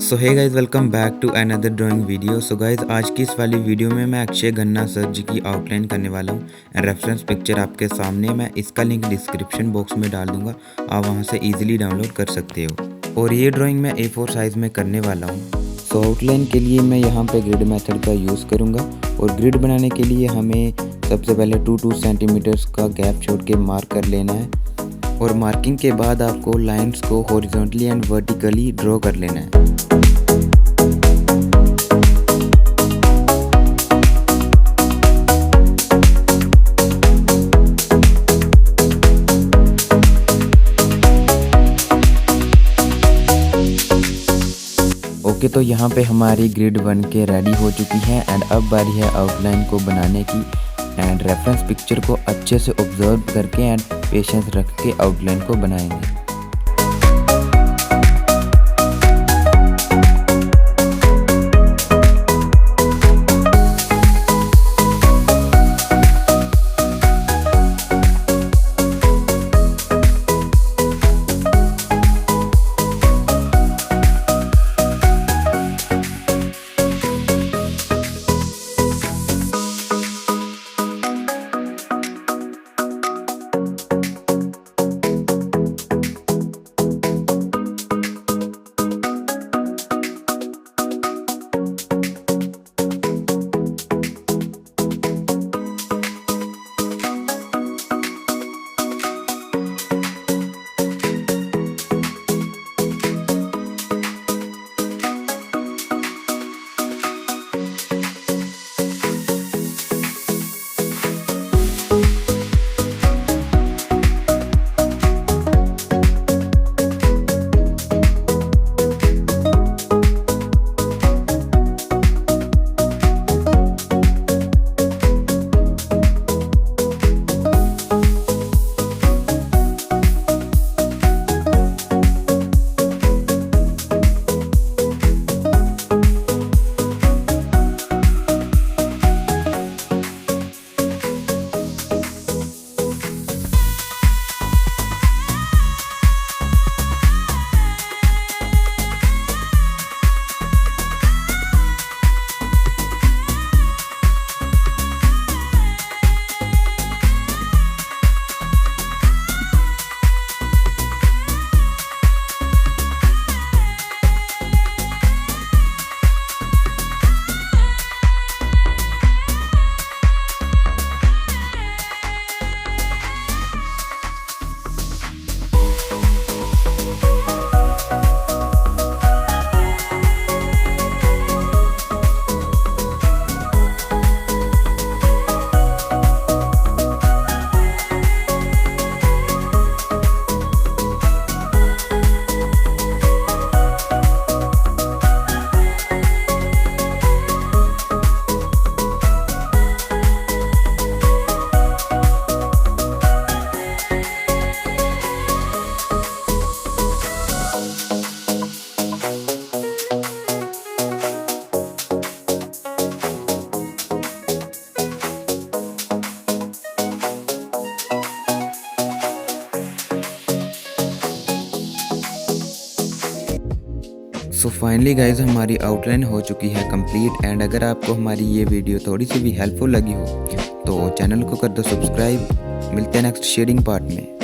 So hey guys, welcome back to another drawing video. So guys, आज की इस वाली वीडियो में मैं अक्षय खन्ना सर जी की आउटलाइन करने वाला हूँ। रेफरेंस पिक्चर आपके सामने, मैं इसका लिंक डिस्क्रिप्शन बॉक्स में डाल दूंगा, आप वहाँ से इजीली डाउनलोड कर सकते हो। और ये ड्राइंग मैं A4 साइज़ में करने वाला हूँ। सो आउटलाइन के लिए मैं यहाँ पे ग्रिड मेथड का यूज़ करूँगा। और ग्रिड बनाने के लिए हमें सबसे पहले 2 सेंटीमीटर्स का गैप छोड़ के मार्क कर लेना है। और मार्किंग के बाद आपको लाइंस को हॉरिजॉन्टली एंड वर्टिकली ड्रॉ कर लेना है। ओके, तो यहाँ पे हमारी ग्रिड बन के रेडी हो चुकी है एंड अब बारी है आउटलाइन को बनाने की। एंड रेफरेंस पिक्चर को अच्छे से ऑब्जर्व करके एंड पेशेंस रख के आउटलाइन को बनाएंगे। सो फाइनली गाइज, हमारी आउटलाइन हो चुकी है कंप्लीट। एंड अगर आपको हमारी ये वीडियो थोड़ी सी भी हेल्पफुल लगी हो तो चैनल को कर दो सब्सक्राइब। मिलते हैं नेक्स्ट शेडिंग पार्ट में।